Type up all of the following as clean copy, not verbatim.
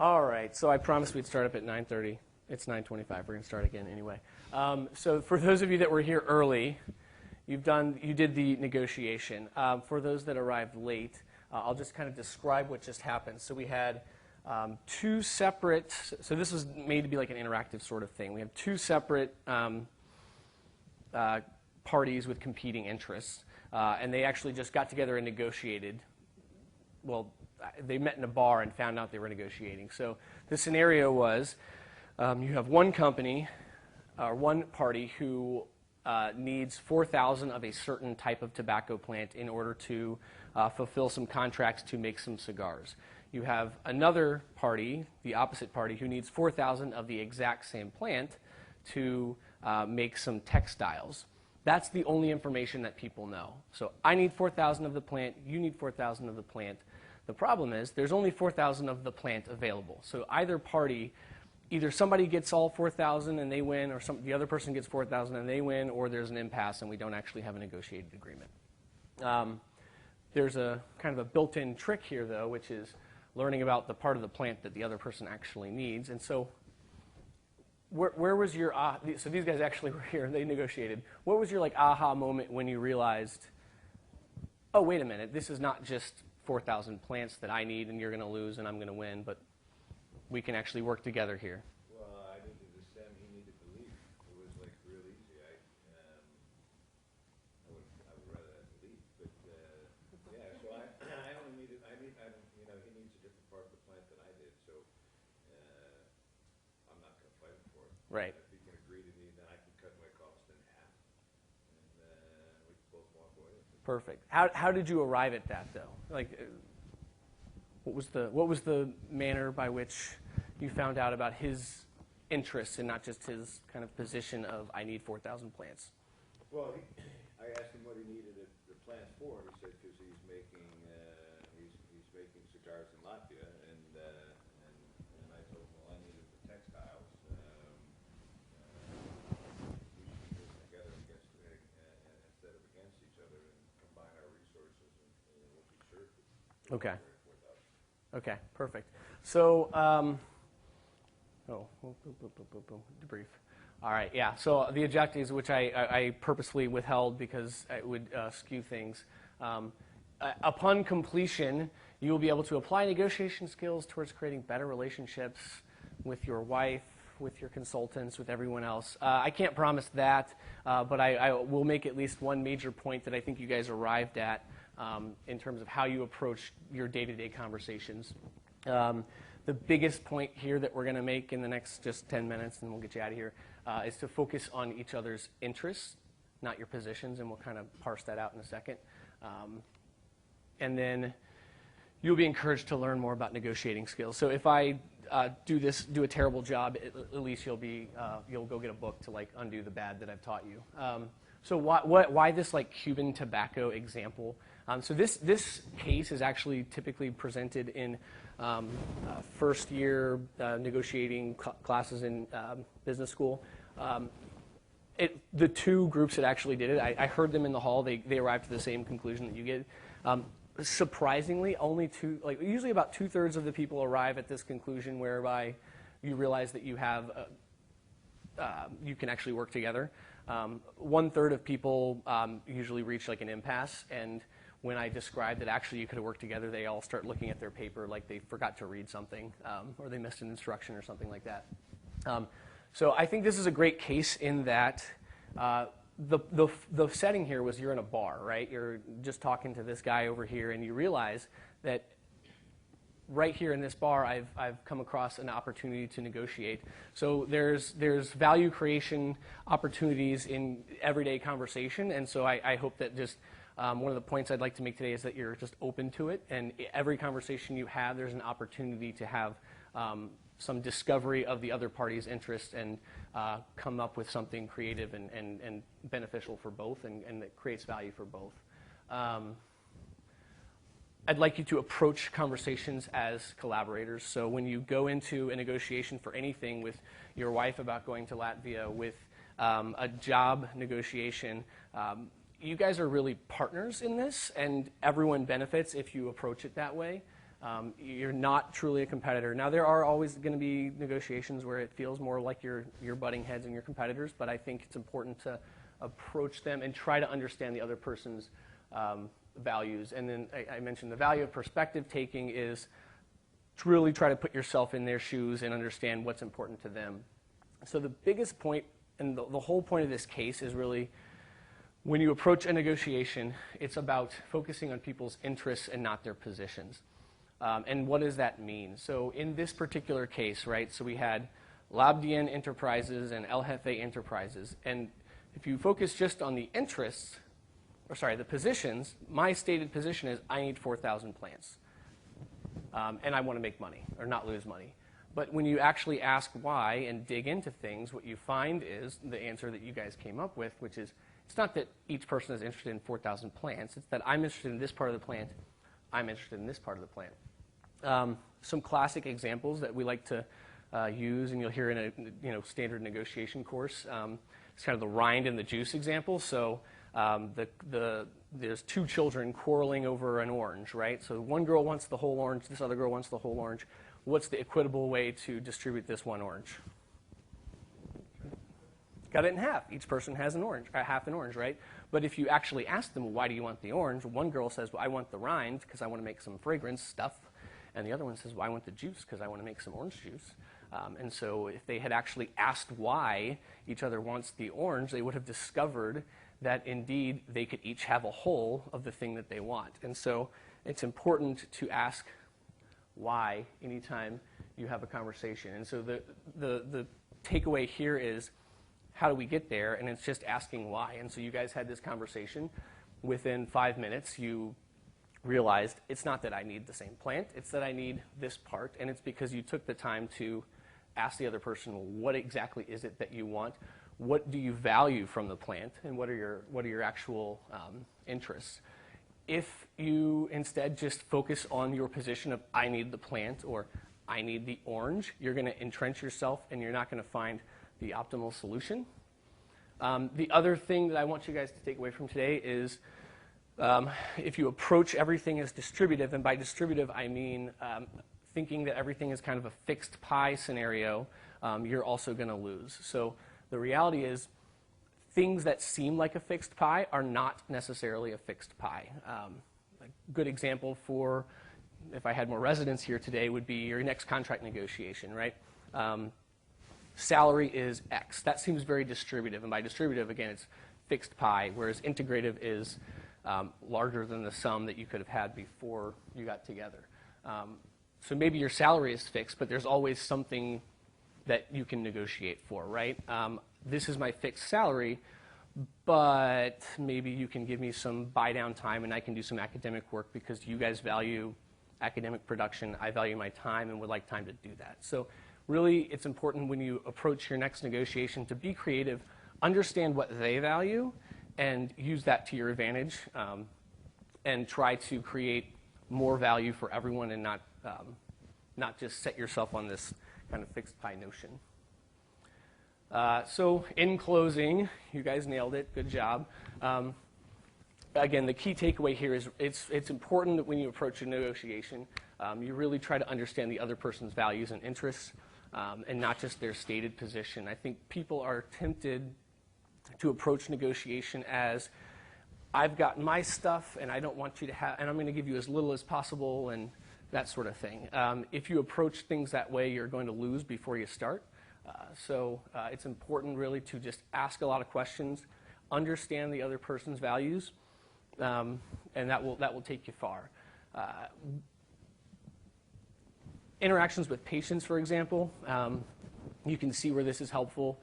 All right, so I promised we'd start up at 9:30. It's 9:25. We're going to start again anyway. So for those of you that were here early, you did the negotiation. For those that arrived late, I'll just kind of describe what just happened. So we had two separate, so this was made to be like an interactive sort of thing. We have two separate parties with competing interests, and they actually just got together and negotiated. Well, they met in a bar and found out they were negotiating. So the scenario was you have one company, or one party who needs 4,000 of a certain type of tobacco plant in order to fulfill some contracts to make some cigars. You have another party, the opposite party, who needs 4,000 of the exact same plant to make some textiles. That's the only information that people know. So I need 4,000 of the plant, you need 4,000 of the plant. The problem is there's only 4,000 of the plant available. So either party, either somebody gets all 4,000 and they win, or the other person gets 4,000 and they win, or there's an impasse and we don't actually have a negotiated agreement. There's a kind of a built-in trick here, though, which is learning about the part of the plant that the other person actually needs. And so where was your, so these guys actually were here, they negotiated. What was your like aha moment when you realized, oh, wait a minute, this is not just 4,000 plants that I need and you're going to lose and I'm going to win, but we can actually work together here? Well, I needed the SAEM, he needed the lead. It was like real easy. I would rather have the lead, but yeah. So I only needed. You know, he needs a different part of the plant than I did. So I'm not going to fight him for it. Right. If he can agree to me, then I can cut my cost in half, and we can both walk away. Perfect. How did you arrive at that, though? Like, what was the manner by which you found out about his interests and not just his kind of position of I need 4,000 plants? Well, I asked him what he needed the plants for. He said because he's making cigars in Latvia, and I told him, well, I needed the textiles. We should work together instead of against each other and combine our resources, and we'll be sure to. Okay. Okay, perfect. So, debrief. All right, yeah. So the objectives, which I purposely withheld because it would skew things. Upon completion, you will be able to apply negotiation skills towards creating better relationships with your wife, with your consultants, with everyone else. I can't promise that, but I will make at least one major point that I think you guys arrived at in terms of how you approach your day-to-day conversations. The biggest point here that we're going to make in the next just 10 minutes, and we'll get you out of here, is to focus on each other's interests, not your positions, and we'll kind of parse that out in a second. And then you'll be encouraged to learn more about negotiating skills. So if I do a terrible job, at least you'll go get a book to like undo the bad that I've taught you. So why this like Cuban tobacco example? So this case is actually typically presented in first year negotiating classes in business school. The two groups that actually did it, I heard them in the hall. They arrived to the same conclusion that you did. Surprisingly, usually about 2/3 of the people arrive at this conclusion whereby you realize that you can actually work together. 1/3 of people usually reach like an impasse, and when I describe that actually you could have worked together, they all start looking at their paper like they forgot to read something, or they missed an instruction or something like that. So I think this is a great case in that the setting here was you're in a bar, right? You're just talking to this guy over here, and you realize that right here in this bar, I've come across an opportunity to negotiate. So there's value creation opportunities in everyday conversation, and so I hope that just one of the points I'd like to make today is that you're just open to it, and every conversation you have, there's an opportunity to have some discovery of the other party's interest and come up with something creative and beneficial for both and that creates value for both. I'd like you to approach conversations as collaborators. So when you go into a negotiation for anything with your wife about going to Latvia, with a job negotiation, you guys are really partners in this, and everyone benefits if you approach it that way. You're not truly a competitor. Now, there are always going to be negotiations where it feels more like you're butting heads and your competitors, but I think it's important to approach them and try to understand the other person's values. And then I mentioned the value of perspective taking is to really try to put yourself in their shoes and understand what's important to them. So the biggest point, and the whole point of this case is really when you approach a negotiation, it's about focusing on people's interests and not their positions. And what does that mean? So in this particular case, right, so we had Labdien Enterprises and El Jefe Enterprises. And if you focus just on the interests, or sorry, the positions, my stated position is I need 4,000 plants. And I want to make money or not lose money. But when you actually ask why and dig into things, what you find is the answer that you guys came up with, which is it's not that each person is interested in 4,000 plants. It's that I'm interested in this part of the plant. I'm interested in this part of the plant. Some classic examples that we like to use, and you'll hear in a standard negotiation course, it's kind of the rind and the juice example. So there's two children quarreling over an orange, right? So one girl wants the whole orange, this other girl wants the whole orange. What's the equitable way to distribute this one orange? Cut it in half. Each person has an orange, half an orange, right? But if you actually ask them, why do you want the orange? One girl says, well, I want the rind because I want to make some fragrance stuff. And the other one says, well, I want the juice because I want to make some orange juice. And so if they had actually asked why each other wants the orange, they would have discovered that indeed they could each have a whole of the thing that they want. And so it's important to ask why anytime you have a conversation. And so the takeaway here is, how do we get there? And it's just asking why. And so you guys had this conversation. Within 5 minutes, you realized it's not that I need the same plant, it's that I need this part. And it's because you took the time to ask the other person, what exactly is it that you want? What do you value from the plant? And what are your actual interests? If you instead just focus on your position of I need the plant or I need the orange, you're going to entrench yourself and you're not going to find the optimal solution. The other thing that I want you guys to take away from today is if you approach everything as distributive, and by distributive I mean thinking that everything is kind of a fixed pie scenario, you're also going to lose. So the reality is things that seem like a fixed pie are not necessarily a fixed pie. A good example for, if I had more residents here today, would be your next contract negotiation, right? Salary is X. That seems very distributive. And by distributive, again, it's fixed pie, whereas integrative is larger than the sum that you could have had before you got together. So maybe your salary is fixed, but there's always something that you can negotiate for, right? This is my fixed salary, but maybe you can give me some buy-down time and I can do some academic work because you guys value academic production. I value my time and would like time to do that. So really, it's important when you approach your next negotiation to be creative, understand what they value, and use that to your advantage, and try to create more value for everyone and not just set yourself on this kind of fixed pie notion. So in closing, you guys nailed it. Good job. Again, the key takeaway here is it's important that when you approach a negotiation, you really try to understand the other person's values and interests, and not just their stated position. I think people are tempted to approach negotiation as, I've got my stuff and I don't want you to have, and I'm going to give you as little as possible and that sort of thing. If you approach things that way, you're going to lose before you start. So it's important really to just ask a lot of questions, understand the other person's values, and that will take you far. Interactions with patients, for example, you can see where this is helpful.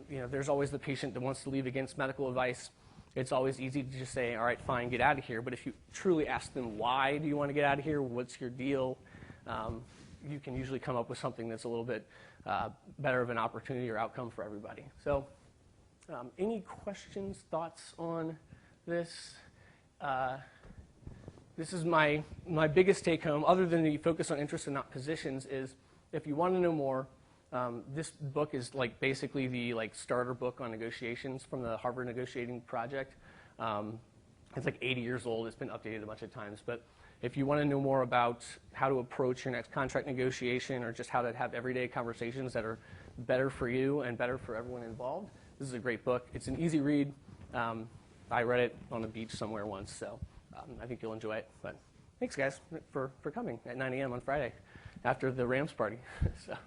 There's always the patient that wants to leave against medical advice. It's always easy to just say, all right, fine, get out of here. But if you truly ask them, why do you want to get out of here? What's your deal? You can usually come up with something that's a little bit better of an opportunity or outcome for everybody. So any questions, thoughts on this? This is my biggest take home, other than the focus on interest and not positions, is if you want to know more, this book is like basically the starter book on negotiations from the Harvard Negotiating Project. It's like 80 years old. It's been updated a bunch of times. But If you want to know more about how to approach your next contract negotiation or just how to have everyday conversations that are better for you and better for everyone involved, this is a great book. It's an easy read. I read it on the beach somewhere once, so I think you'll enjoy it. But thanks, guys, for coming at 9 a.m. on Friday after the Rams party. So.